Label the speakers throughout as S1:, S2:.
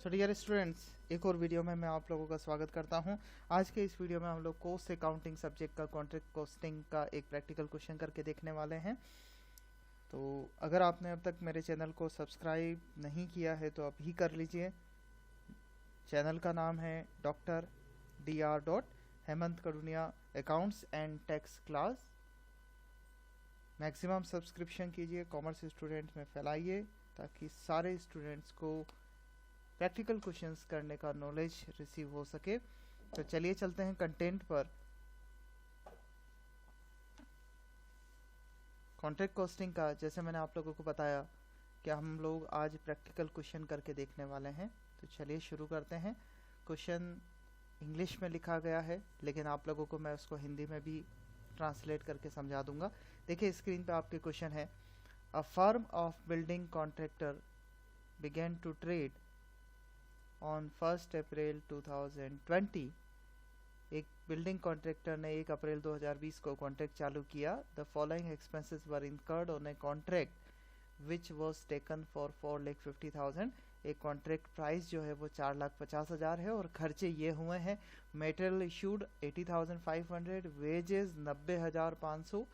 S1: तो dear students, एक और वीडियो में मैं आप लोगों का स्वागत करता हूं। आज के इस वीडियो में हम लोग कॉस्ट अकाउंटिंग सब्जेक्ट का कॉन्ट्रैक्ट कॉस्टिंग का एक प्रैक्टिकल क्वेश्चन करके देखने वाले हैं। तो अगर आपने अब तक मेरे चैनल को सब्सक्राइब नहीं किया है तो अभी कर लीजिए। चैनल का नाम है doctor Dr. Hemant Kadunia accounts and tax class. Maximum subscription कीजिए, कॉमर्स स्टूडेंट्स में फैलाइए ताकि सारे स्टूडेंट्स को प्रैक्टिकल क्वेश्चंस करने का नॉलेज रिसीव हो सके। तो चलिए चलते हैं कंटेंट पर। कॉन्ट्रैक्ट कॉस्टिंग का जैसे मैंने आप लोगों को बताया कि हम लोग आज प्रैक्टिकल क्वेश्चन करके देखने वाले हैं। तो चलिए शुरू करते हैं। क्वेश्चन इंग्लिश में लिखा गया है, लेकिन आप लोगों को मैं उसको हिंदी में भी ट्रांसलेट करके समझा दूंगा। देखिए स्क्रीन पे आपके क्वेश्चन है। A firm of building contractor began to trade on 1 April 2020। एक बिल्डिंग कॉन्ट्रैक्टर ने 1 अप्रैल 2020 को कॉन्ट्रैक्ट चालू किया। The following expenses were incurred on a contract which was taken for 4,50,000। एक कॉन्ट्रैक्ट प्राइस जो है वो 4,50,000 है और खर्चे ये हुए हैं। Material issued 80,500, wages 90,500,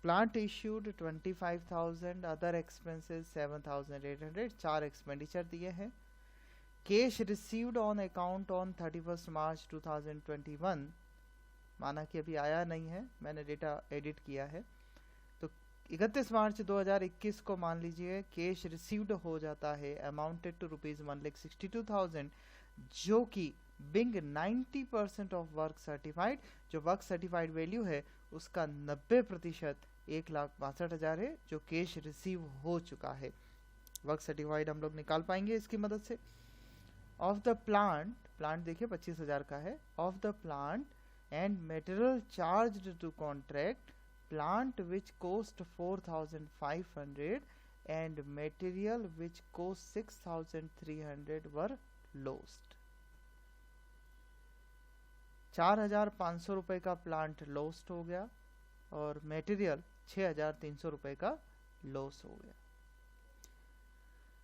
S1: plant issued 25,000, other expenses 7,800। 4 expenditure दिए हैं। Cash received on account on 31 March 2021, माना कि अभी आया नहीं है, मैंने डेटा एडिट किया है। तो 31 मार्च 2021 को मान लीजिए कैश रिसीव्ड हो जाता है अमाउंटेड टू ₹1,62,000, जो कि बिंग 90% ऑफ वर्क सर्टिफाइड। जो वर्क सर्टिफाइड वैल्यू है उसका 90% 1,62,000 है, जो कैश रिसीव हो चुका है। वर्क सर्टिफाइड हम लोग निकाल पाएंगे इसकी मदद से। ऑफ द प्लांट देखिए 25,000 का है। Of the plant and material charged to contract, plant which cost 4,500 and material which cost 6,300 were lost. 4,500 रुपए का प्लांट लॉस्ट हो गया और मटेरियल 6,300 रुपए का लॉस हो गया।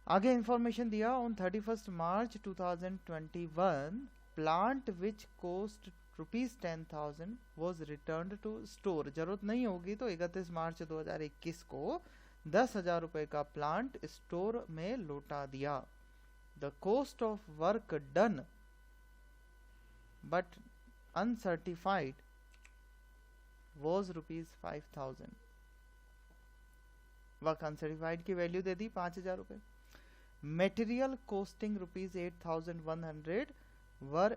S1: आगे इंफॉर्मेशन दिया। On 31 March 2021 plant which cost ₹10,000 was return to store. जरूरत नहीं होगी तो 31 मार्च 2021 को 10,000 रुपए का प्लांट स्टोर में लौटा दिया। The cost of work done but uncertified was ₹5,000। Work uncertified की वैल्यू दे दी 5,000 रुपए। Material costing ₹8,100 were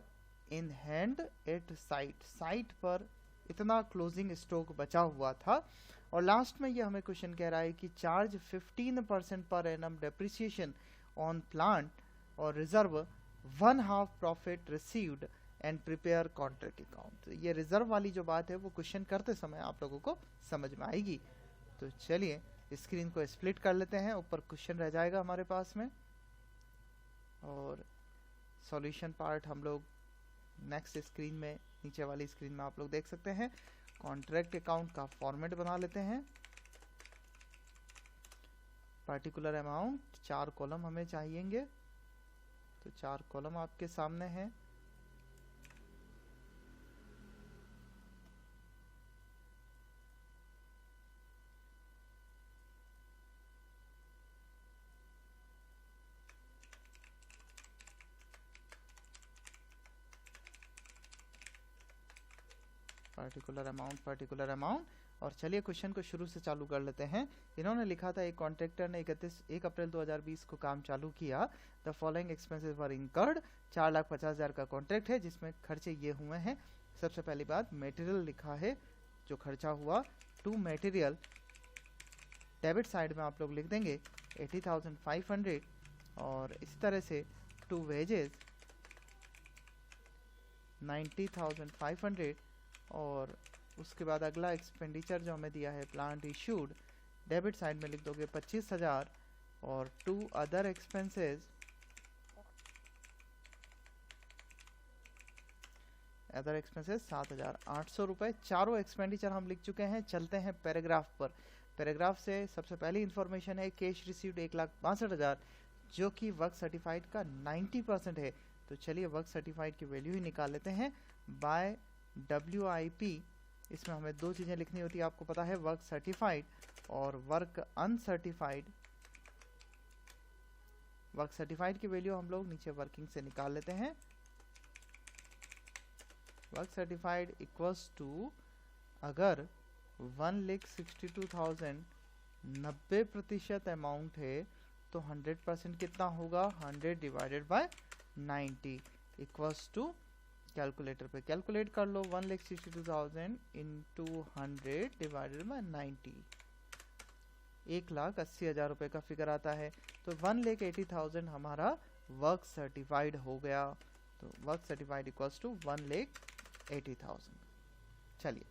S1: in hand at site। Site पर इतना क्लोजिंग स्टॉक बचा हुआ था। और लास्ट में ये हमें क्वेश्चन कह रहा है कि चार्ज 15% पर एनम डेप्रिसिएशन ऑन प्लांट और reserve 1/2 profit received and prepare contract account. ये रिजर्व वाली जो बात है वो क्वेश्चन करते समय आप लोगों को समझ में आएगी। तो चलिए स्क्रीन को स्प्लिट कर लेते हैं। ऊपर क्वेश्चन रह जाएगा हमारे पास में और सॉल्यूशन पार्ट हम लोग नेक्स्ट स्क्रीन में, नीचे वाली स्क्रीन में आप लोग देख सकते हैं। कॉन्ट्रैक्ट अकाउंट का फॉर्मेट बना लेते हैं। पर्टिकुलर अमाउंट 4 कॉलम हमें चाहिएंगे, तो 4 कॉलम आपके सामने हैं। Particular amount. और चलिए क्वेश्चन को शुरू से चालू कर लेते हैं। इन्होंने लिखा था एक कॉन्ट्रैक्टर ने 1 अप्रैल 2020 को काम चालू किया। The following expenses were incurred. 4,50,000 का कॉन्ट्रैक्ट है जिसमें खर्चे ये हुए हैं। सबसे पहली बात मटेरियल लिखा है जो खर्चा हुआ। टू मटेरियल डेबिट साइड में आप लोग लिख देंगे 80,500 और इसी तरह से टू वेजेस 90,500 और उसके बाद अगला एक्सपेंडिचर जो हमें दिया है प्लांट इशूड डेबिट साइड में लिख दोगे 25,000 और टू अदर एक्सपेंसेस 7,800 रुपए। चारों एक्सपेंडिचर हम लिख चुके हैं। चलते हैं पैराग्राफ पर। पैराग्राफ से सबसे पहली इंफॉर्मेशन है कैश रिसीव्ड 1,62,000, जो कि वर्क सर्टिफाइड का 90% है। तो चलिए वर्क सर्टिफाइड की वैल्यू ही निकाल लेते हैं। बाय WIP इसमें हमें दो चीज़ें लिखनी होती है, आपको पता है, वर्क सर्टिफाइड और वर्क अनसर्टिफाइड। वर्क सर्टिफाइड की वैल्यू हम लोग नीचे वर्किंग से निकाल लेते हैं। वर्क सर्टिफाइड इक्वल्स टू, अगर 1,62,000 90% अमाउंट है तो 100% कितना होगा, 100 divided by 90 equals to, calculator पे कैलकुलेट कर लो, 1,62,000 इंटू 100 डिवाइडेड बाय 90, 1,80,000 रुपये का फिगर आता है। तो 1,80,000 हमारा वर्क सर्टिफाइड हो गया। तो वर्क सर्टिफाइड इक्वल्स टू 1,80,000। चलिए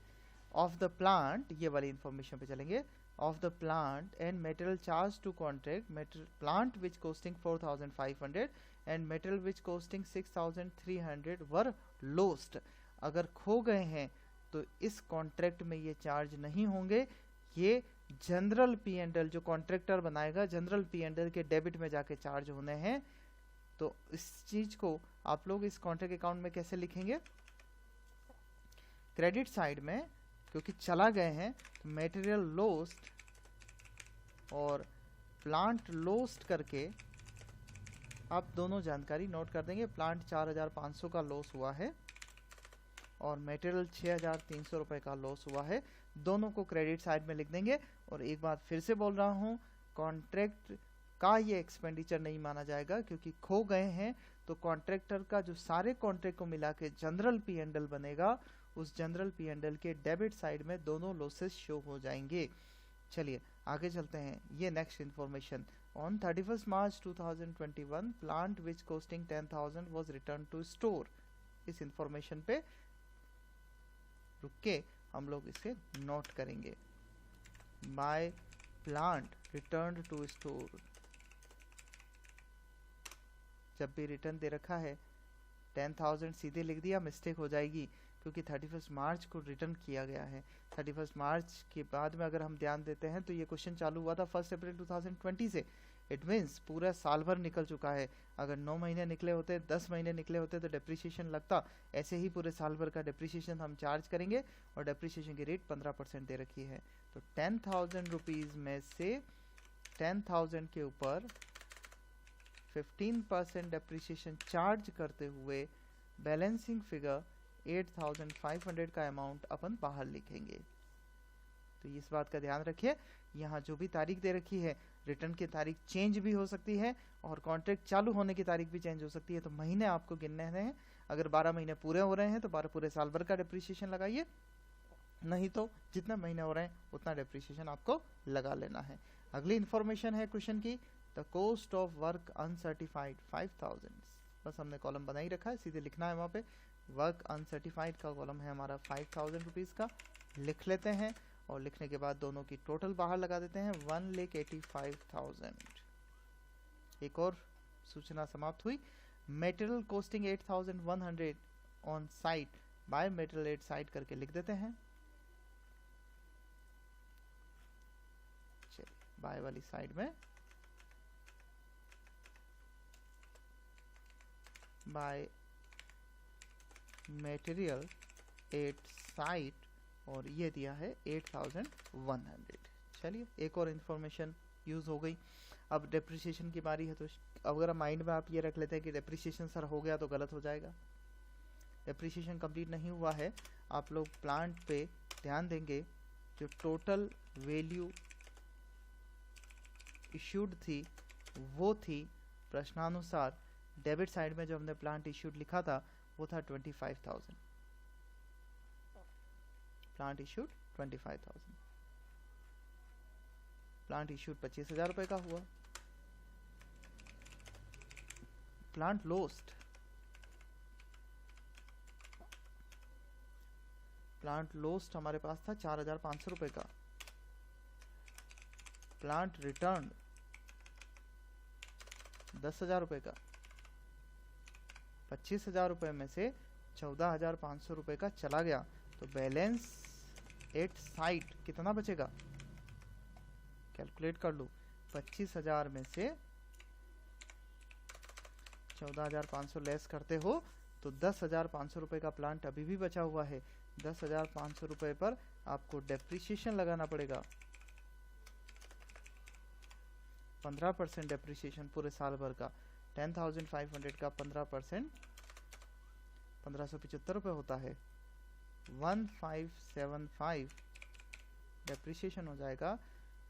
S1: ऑफ द प्लांट, ये वाली इंफॉर्मेशन पे चलेंगे। Of the plant and material charge to contract, plant which costing 4,500 and material which costing 6,300 were lost. अगर खो गए हैं तो इस कॉन्ट्रैक्ट में ये चार्ज नहीं होंगे, ये जनरल P&L जो कॉन्ट्रैक्टर बनाएगा, जनरल P&L के डेबिट में जाके चार्ज होने हैं। तो इस चीज को आप लोग इस कॉन्ट्रैक्ट अकाउंट में कैसे लिखेंगे, क्रेडिट साइड में, क्योंकि चला गए हैं, तो मटेरियल लोस्ट और प्लांट लोस्ट करके आप दोनों जानकारी नोट कर देंगे। प्लांट 4,500 का लॉस हुआ है और मटेरियल 6,300 रुपए का लॉस हुआ है, दोनों को क्रेडिट साइड में लिख देंगे। और एक बात फिर से बोल रहा हूँ, कॉन्ट्रैक्ट का ये एक्सपेंडिचर नहीं माना जाएगा, क्योंकि खो गए हैं। तो कॉन्ट्रैक्टर का जो सारे कॉन्ट्रैक्ट को मिला के जनरल P&L बनेगा, उस जनरल P&L के डेबिट साइड में दोनों लॉसेस शो हो जाएंगे। चलिए आगे चलते हैं। ये next information, on 31 March 2021 plant which costing 10,000 was return to store. इस इंफॉर्मेशन पे रुक के हम लोग इसे नोट करेंगे। By plant return to store, जब भी रिटर्न दे रखा है 10,000 सीधे लिख दिया, मिस्टेक हो जाएगी, क्योंकि 31 मार्च को रिटर्न किया गया है। 31 मार्च के बाद में अगर हम ध्यान देते हैं तो ये क्वेश्चन चालू हुआ था 1 अप्रैल 2020 से। इट मीन्स पूरा साल भर निकल चुका है। अगर 9 महीने निकले होते, 10 महीने निकले होते तो डेप्रिसिएशन लगता। ऐसे ही पूरे साल भर का डेप्रिसिएशन हम चार्ज करेंगे और डेप्रिसिएशन की रेट 15% दे रखी है। तो 10,000 रुपीज में से 10,000 के ऊपर 15% डेप्रिसिएशन चार्ज करते हुए बैलेंसिंग फिगर 8,500 का अमाउंट अपन बाहर लिखेंगे। तो इस बात का ध्यान रखिए, यहाँ जो भी तारीख दे रखी है, रिटर्न की तारीख चेंज भी हो सकती है और कॉन्ट्रैक्ट चालू होने की तारीख भी चेंज हो सकती है। तो महीने आपको गिनने हैं। अगर 12 महीने पूरे हो रहे हैं तो 12 पूरे साल भर का डेप्रिसिएशन लगाइए, नहीं तो जितना महीने हो रहे हैं उतना डेप्रिसिएशन आपको लगा लेना है। अगली इंफॉर्मेशन है क्वेश्चन की, the cost of work uncertified 5,000। बस हमने कॉलम बना ही रखा है, सीधे लिखना है वहाँ पे। वर्क अनसर्टिफाइड का कॉलम है हमारा 5,000 रुपीज़ का, लिख लेते हैं और लिखने के बाद दोनों की टोटल बाहर लगा देते हैं 1,85,000। एक और सूचना समाप्त हुई। Material costing 8,100 on site, by material at site करके लिख देते हैं। चलिए बाय वाली साइड में बाय मटेरियल एट साइट और ये दिया है 8,100। चलिए एक और इंफॉर्मेशन यूज हो गई। अब डेप्रिसिएशन की बारी है, तो अगर माइंड में आप ये रख लेते हैं कि डेप्रिसिएशन सर हो गया तो गलत हो जाएगा। डेप्रिसिएशन कंप्लीट नहीं हुआ है। आप लोग प्लांट पे ध्यान देंगे, जो टोटल वैल्यू इश्यूड थी वो थी प्रश्नानुसार, डेबिट साइड में जो हमने प्लांट इश्यूड लिखा था वो था 25,000। प्लांट इश्यूड 25,000, प्लांट इश्यूड 25,000 रुपए का हुआ। प्लांट लोस्ट, प्लांट लोस्ट हमारे पास था 4,500 रुपए का। प्लांट रिटर्न 10,000 रुपए का। 25,000 रुपए में से 14,500 रुपए का चला गया, तो बैलेंस एट साइट कितना बचेगा, कैलकुलेट कर लो। 25,000 में से 14,500 लेस करते हो तो 10,500 रुपये का प्लांट अभी भी बचा हुआ है। 10,500 रुपये पर आपको डेप्रिसिएशन लगाना पड़ेगा, 15% डेप्रिसिएशन पूरे साल भर का। 10,500 का 15% 1575 रुपये होता है। 1575 डेप्रिसिएशन हो जाएगा।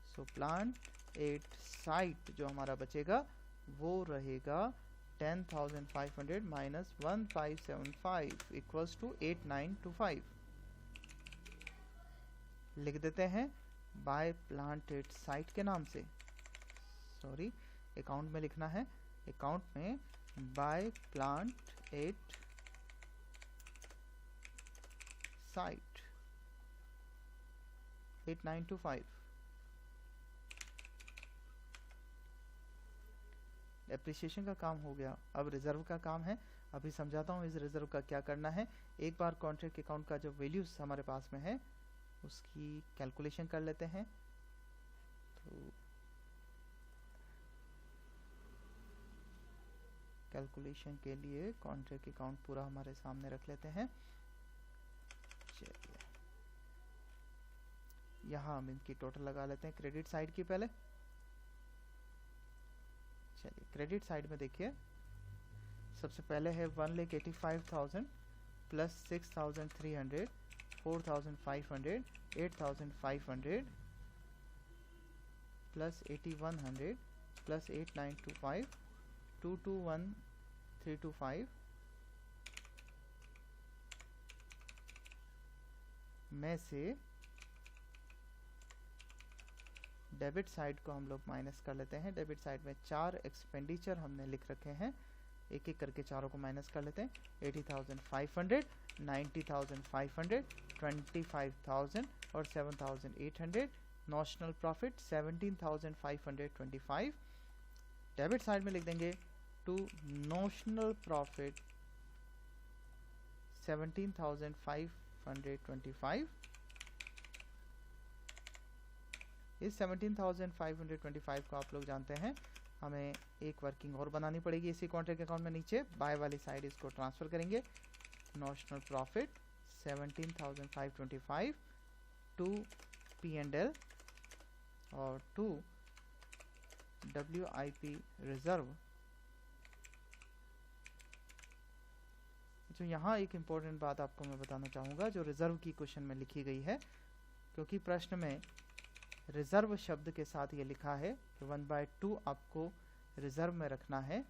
S1: सो प्लांट एट साइट जो हमारा बचेगा वो रहेगा 10,500 माइनस 1575 इक्वल्स टू 8925। लिख देते हैं बाय प्लांट एट साइट के नाम से। सॉरी, अकाउंट में लिखना है, अकाउंट में by plant at site 8925। Appreciation का काम हो गया, अब रिजर्व का काम है। अभी समझाता हूँ इस रिजर्व का क्या करना है। एक बार कॉन्ट्रैक्ट अकाउंट का जो वैल्यूज हमारे पास में है उसकी कैलकुलेशन कर लेते हैं। तो कैलकुलेशन के लिए कॉन्ट्रैक्ट अकाउंट पूरा हमारे सामने रख लेते हैं। चलिए यहाँ हम इनकी टोटल लगा लेते हैं क्रेडिट साइड की पहले। चलिए क्रेडिट साइड में देखिए, सबसे पहले है 1,85,000 प्लस 6,300, 4,500, 8,500 प्लस 8,100 प्लस 8,925, 221,325 में से डेबिट साइड को हम लोग माइनस कर लेते हैं। डेबिट साइड में 4 एक्सपेंडिचर हमने लिख रखे हैं, एक एक करके चारों को माइनस कर लेते हैं। 80,500, 90,500, 25,000 और 7,800। Notional profit 17,525। डेबिट साइड में लिख देंगे टू नॉशनल प्रॉफिट 17,525। इस 17,525 को आप लोग जानते हैं हमें एक वर्किंग और बनानी पड़ेगी इसी कॉन्ट्रैक्ट अकाउंट में। नीचे बाय वाली साइड इसको ट्रांसफर करेंगे। नॉशनल प्रॉफिट 17,525 टू P&L और टू WIP रिजर्व। जो यहाँ एक इम्पोर्टेंट बात आपको मैं बताना चाहूँगा जो रिजर्व की क्वेश्चन में लिखी गई है, क्योंकि प्रश्न में रिजर्व शब्द के साथ ये लिखा है कि 1/2 आपको रिजर्व में रखना है।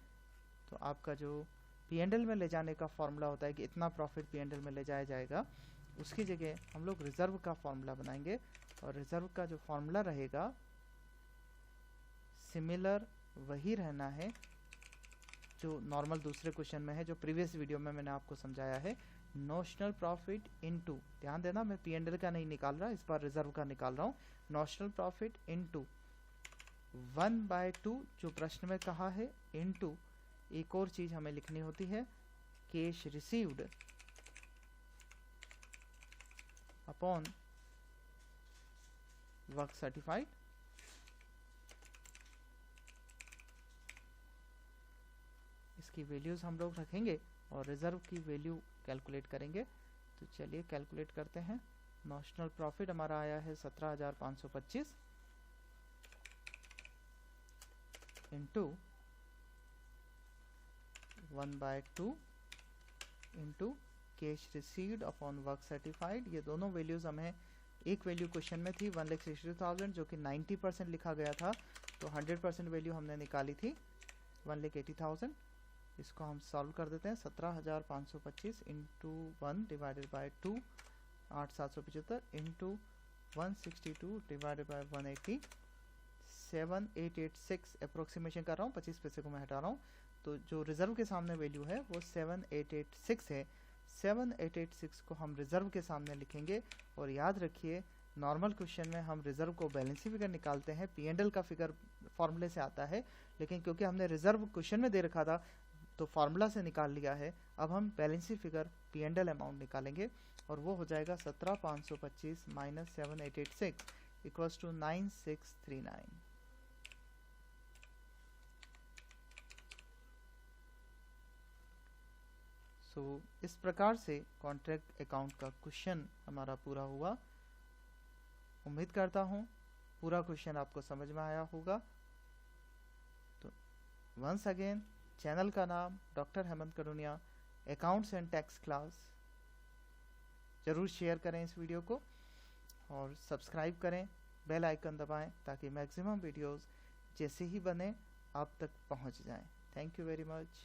S1: तो आपका जो P&L में ले जाने का फॉर्मूला होता है कि इतना प्रॉफिट P&L में ले जाया जाएगा, उसकी जगह हम लोग रिजर्व का फॉर्मूला बनाएंगे। और रिजर्व का जो फॉर्मूला रहेगा सिमिलर वही रहना है जो नॉर्मल दूसरे क्वेश्चन में है, जो प्रीवियस वीडियो में मैंने आपको समझाया है। नॉशनल प्रॉफिट इनटू, ध्यान देना मैं P&L का नहीं निकाल रहा, इस बार रिजर्व का निकाल रहा हूँ। नॉशनल प्रॉफिट इनटू 1/2 जो प्रश्न में कहा है, इनटू एक और चीज हमें लिखनी होती है cash received upon work certified. इसकी वैल्यूज हम लोग रखेंगे और रिजर्व की वैल्यू कैलकुलेट करेंगे। तो चलिए कैलकुलेट करते हैं। नॉशनल प्रॉफिट हमारा आया है 17,525 into 1/2 into cash received upon work certified. ये दोनों वैल्यूज हमें, एक वैल्यू क्वेश्चन में थी 1,62,000 जो कि 90% लिखा गया था, तो 100% वैल्यू हमने निकाली थी 1,80,000। इसको हम सॉल्व कर देते हैं। 17,525 into 1 divided by 2 8,775 into 162 divided by 180 7,886 approximation कर रहा हूँ, 25 पैसे को मैं हटा रहा हूँ। तो जो रिजर्व के सामने वैल्यू है वो 7,886 है। 7,886 को हम रिजर्व के सामने लिखेंगे। और याद रखिए नॉर्मल क्वेश्चन में हम रिजर्व को बैलेंसिंग फिगर निकालते हैं, P&L का फिगर फॉर्मूले से आता है, लेकिन क्योंकि हमने रिजर्व क्वेश्चन में दे रखा था तो फार्मूला से निकाल लिया है। अब हम बैलेंसिंग फिगर P&L अमाउंट निकालेंगे और वो हो जाएगा 17,525 माइनस 7,886 इक्वल्स टू 9,639। सो इस प्रकार से कॉन्ट्रैक्ट अकाउंट का क्वेश्चन हमारा पूरा हुआ। उम्मीद करता हूँ पूरा क्वेश्चन आपको समझ में आया होगा। तो वंस अगेन चैनल का नाम doctor Hemant Karunia, accounts and tax class. ज़रूर शेयर करें इस वीडियो को और सब्सक्राइब करें, बेल आइकन दबाएं ताकि मैक्सिमम वीडियोस जैसे ही बने आप तक पहुंच जाएं। Thank you very much.